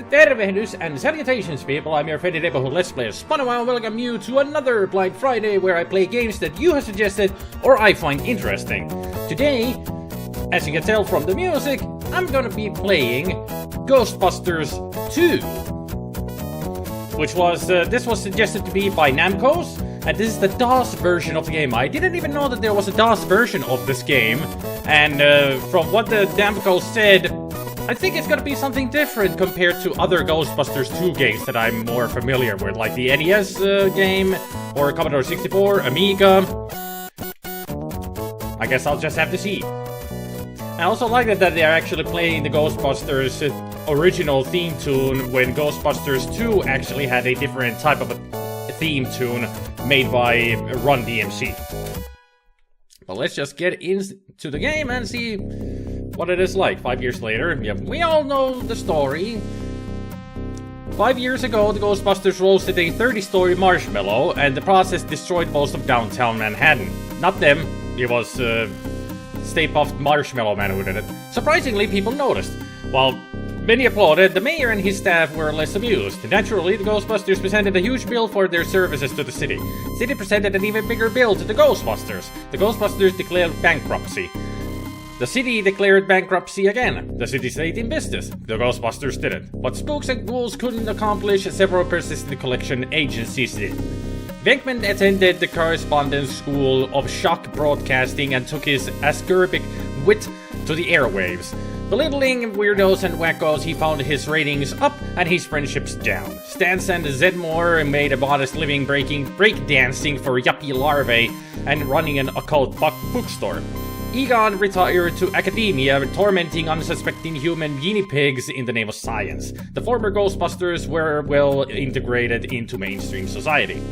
Tervehdys and salutations, people. I'm your friendly neighborhood Let's Player SpiderMwa and welcome you to another Blind Friday where I play games that you have suggested or I find interesting. Today, as you can tell from the music, I'm gonna be playing Ghostbusters 2. Which was, this was suggested to me by Namcos, and this is the DOS version of the game. I didn't even know that there was a DOS version of this game, and from what the Namcos said, I think it's gonna be something different compared to other Ghostbusters 2 games that I'm more familiar with, like the NES game, or Commodore 64, Amiga. I guess I'll just have to see. I also like that they're actually playing the Ghostbusters original theme tune when Ghostbusters 2 actually had a different type of a theme tune made by Run DMC. But let's just get into the game and see what it is like 5 years later. Yep, we all know the story. 5 years ago, the Ghostbusters roasted a 30-story marshmallow, and the process destroyed most of downtown Manhattan. Not them, it was Stay Puft Marshmallow Man who did it. Surprisingly, people noticed. While many applauded, the mayor and his staff were less amused. Naturally, the Ghostbusters presented a huge bill for their services to the city. The city presented an even bigger bill to the Ghostbusters. The Ghostbusters declared bankruptcy. The city declared bankruptcy again. The city stayed in business. The Ghostbusters didn't. What spooks and ghouls couldn't accomplish, several persistent collection agencies did. Venkman attended the correspondence school of shock broadcasting and took his acerbic wit to the airwaves. Belittling weirdos and wackos, he found his ratings up and his friendships down. Stans and Zedmore made a modest living breakdancing for yuppie larvae and running an occult bookstore. Egon retired to academia, tormenting unsuspecting human guinea pigs in the name of science. The former Ghostbusters were well integrated into mainstream society.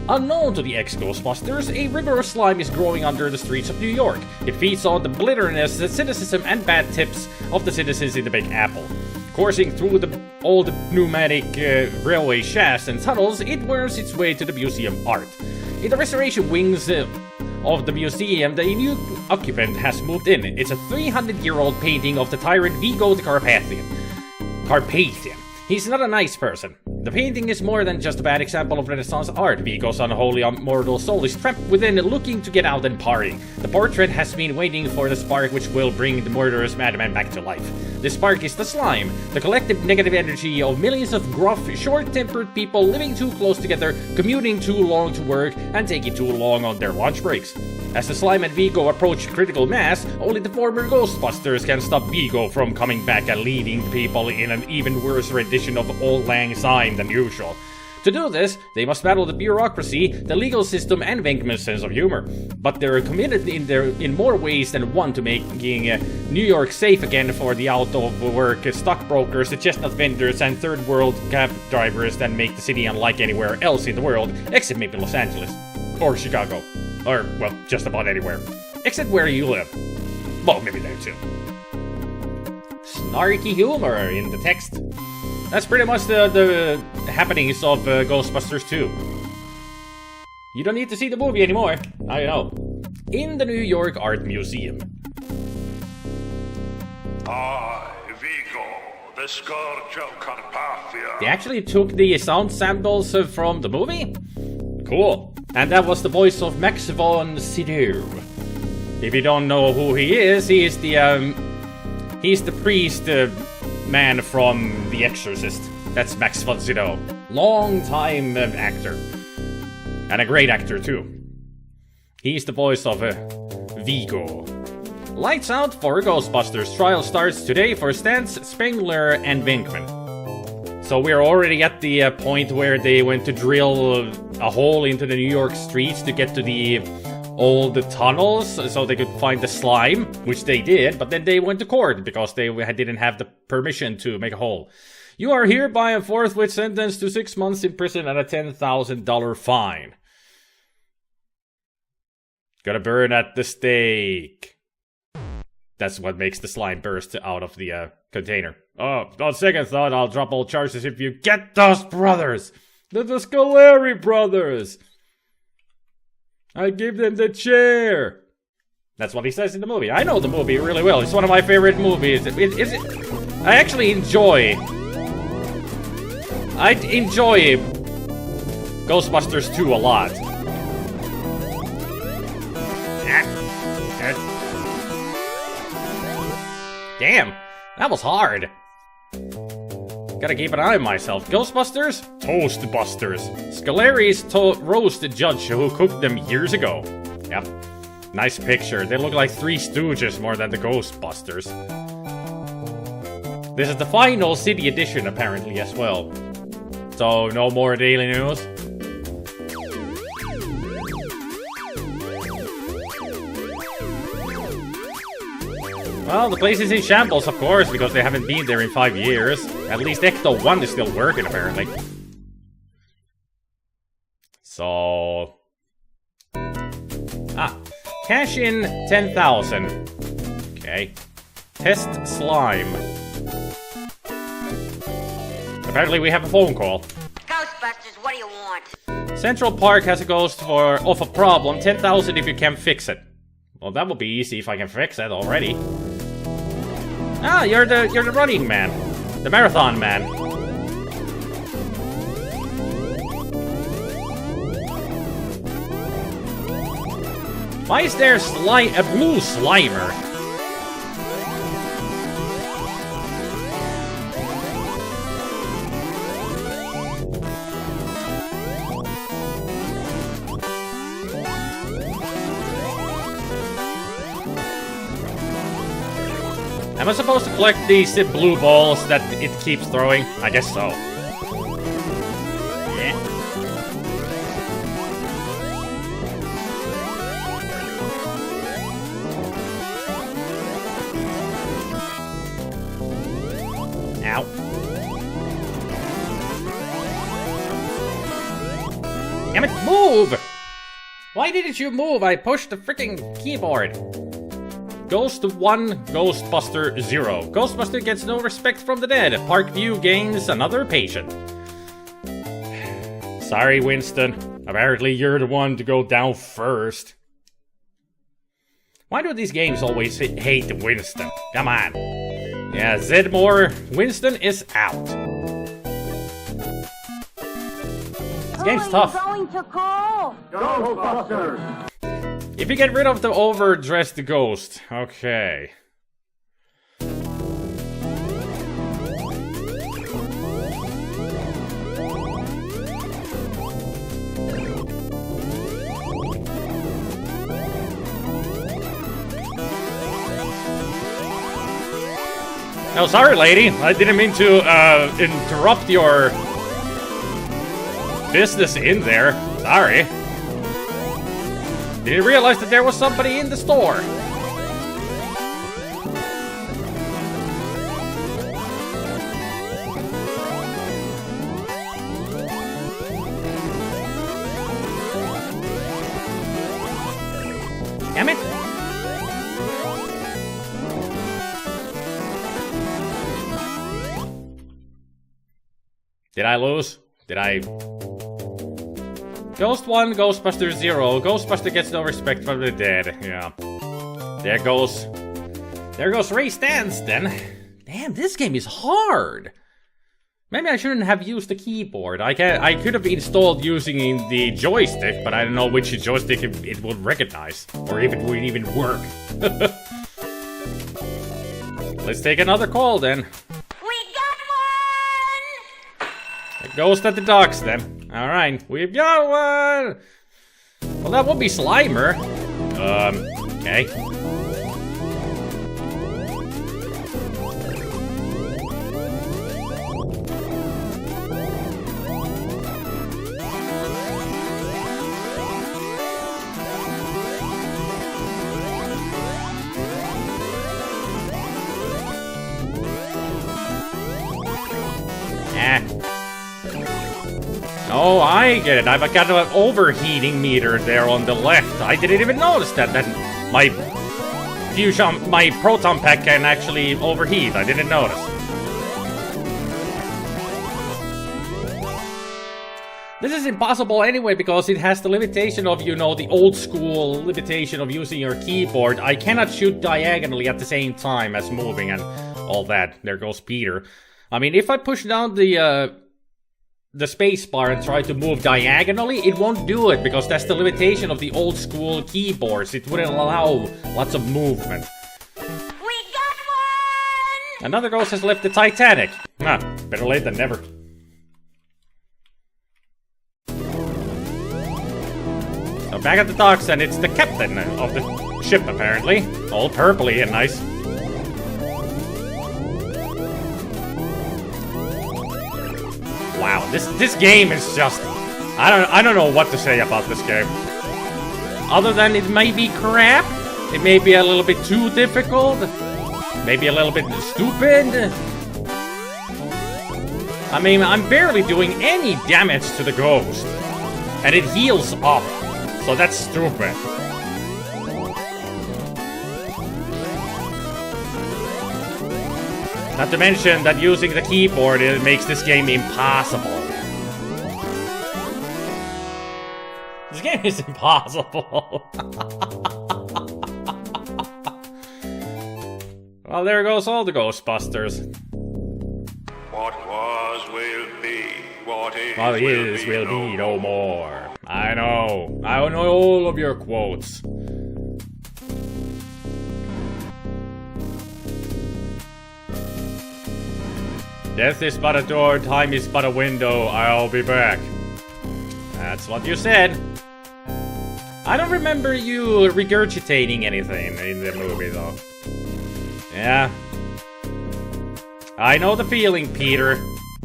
Unknown to the ex-Ghostbusters, a river of slime is growing under the streets of New York. It feeds on the bitterness, the cynicism, and bad tips of the citizens in the Big Apple. Coursing through the old pneumatic railway shafts and tunnels, it worms its way to the museum art. In the restoration wings of the museum, the new occupant has moved in. It's a 300-year-old painting of the tyrant Vigo the Carpathian. He's not a nice person. The painting is more than just a bad example of Renaissance art. Vigo's unholy, immortal soul is trapped within, looking to get out and party. The portrait has been waiting for the spark which will bring the murderous madman back to life. The spark is the slime, the collective negative energy of millions of gruff, short-tempered people living too close together, commuting too long to work, and taking too long on their lunch breaks. As the slime and Vigo approach critical mass, only the former Ghostbusters can stop Vigo from coming back and leading the people in an even worse rendition of Auld Lang Syne than usual. To do this, they must battle the bureaucracy, the legal system, and Venkman's sense of humor. But they're committed in more ways than one to making New York safe again for the out-of-work stockbrokers, the chestnut vendors, and third-world cab drivers that make the city unlike anywhere else in the world, except maybe Los Angeles. Or Chicago. Or, well, just about anywhere. Except where you live. Well, maybe there too. Snarky humor in the text. That's pretty much the happenings of Ghostbusters 2. You don't need to see the movie anymore. I know. In the New York Art Museum. Vigo, the scourge of Carpathia. They actually took the sound samples from the movie? Cool. And that was the voice of Max von Sydow. If you don't know who he is the priest man from The Exorcist. That's Max von Sydow. Long-time actor. And a great actor, too. He's the voice of Vigo. Lights out for Ghostbusters. Trial starts today for Stans, Spengler, and Venkman. So we're already at the point where they went to drill a hole into the New York streets to get to the old tunnels so they could find the slime, which they did, but then they went to court because they didn't have the permission to make a hole. You are hereby and forthwith sentenced to 6 months in prison and a $10,000 fine. Gotta burn at the stake. That's what makes the slime burst out of the container. Oh, on second thought, I'll drop all charges if you get those brothers! The Scoleri brothers! I give them the chair! That's what he says in the movie. I know the movie really well. It's one of my favorite movies. I actually enjoy I enjoy Ghostbusters 2 a lot. Damn, that was hard. Gotta keep an eye on myself. Ghostbusters? Toastbusters. Scolari's roast judge who cooked them years ago. Yep. Nice picture. They look like Three Stooges more than the Ghostbusters. This is the final city edition apparently as well. So no more daily news. Well, the place is in shambles, of course, because they haven't been there in 5 years. At least Ecto 1 is still working, apparently. So... cash in 10,000. Okay. Test slime. Apparently we have a phone call. Ghostbusters, what do you want? Central Park has a ghost of a problem. 10,000 if you can fix it. Well, that would be easy if I can fix it already. Ah, you're the running man. The marathon man. Why is there a blue Slimer? Am I supposed to collect these blue balls that it keeps throwing? I guess so. Yeah. Ow. Damn it, move! Why didn't you move? I pushed the freaking keyboard. Ghost 1, Ghostbuster 0. Ghostbuster gets no respect from the dead. Parkview gains another patient. Sorry, Winston. Apparently you're the one to go down first. Why do these games always hate Winston? Come on. Yeah, Zedmore, Winston is out. This game's tough. Going to call? Ghostbusters! If you get rid of the overdressed ghost, okay. Oh, sorry, lady. I didn't mean to interrupt your business in there. Sorry. Didn't realize that there was somebody in the store. Damn it. Did I lose? Did I... Ghost 1, Ghostbuster 0. Ghostbuster gets no respect from the dead. Yeah. There goes Ray Stanston. Damn, this game is hard. Maybe I shouldn't have used the keyboard. I could have installed using the joystick, but I don't know which joystick it would recognize. Or if it would even work. Let's take another call then. We got one! A ghost at the docks then. Alright, we've got one! Well, that would be Slimer. Okay. Oh, I get it. I've got an overheating meter there on the left. I didn't even notice that my proton pack can actually overheat. I didn't notice. This is impossible anyway because it has the limitation of, you know, the old school limitation of using your keyboard. I cannot shoot diagonally at the same time as moving and all that. There goes Peter. I mean, if I push down the the space bar and try to move diagonally, it won't do it because that's the limitation of the old school keyboards. It wouldn't allow lots of movement. We got one! Another ghost has left the Titanic. Better late than never. So back at the docks, and it's the captain of the ship, apparently. All purpley and nice. Wow, this game is just... I don't know what to say about this game. Other than it may be crap, it may be a little bit too difficult, maybe a little bit stupid. I mean, I'm barely doing any damage to the ghost. And it heals up, so that's stupid. Not to mention that using the keyboard, it makes this game impossible. This game is impossible. Well, there goes all the Ghostbusters. What was will be, what is will be no more. I know all of your quotes. Death is but a door, time is but a window, I'll be back. That's what you said. I don't remember you regurgitating anything in the movie, though. Yeah. I know the feeling, Peter.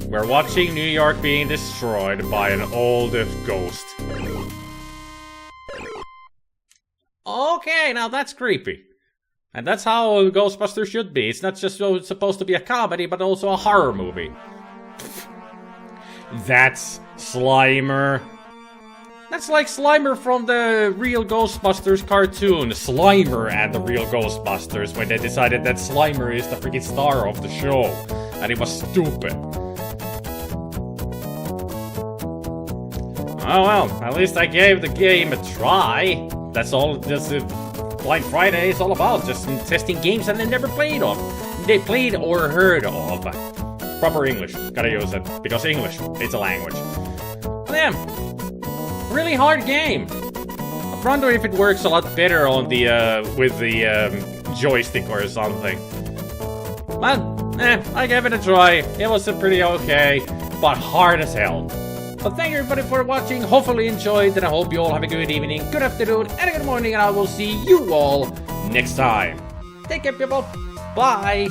We're watching New York being destroyed by an old ghost. Okay, now that's creepy. And that's how Ghostbusters should be. It's not just supposed to be a comedy, but also a horror movie. That's Slimer. That's like Slimer from the real Ghostbusters cartoon. Slimer and the real Ghostbusters, when they decided that Slimer is the freaking star of the show. And it was stupid. Oh well, at least I gave the game a try. That's all this Blind Friday is all about. Just testing games that they never played of. They played or heard of. Proper English. Gotta use it. Because English, it's a language. But yeah. Really hard game. I wonder if it works a lot better on the with the joystick or something. But I gave it a try. It was pretty okay, but hard as hell. But thank you everybody for watching. Hopefully you enjoyed, and I hope you all have a good evening, good afternoon, and a good morning, and I will see you all next time. Take care, people. Bye.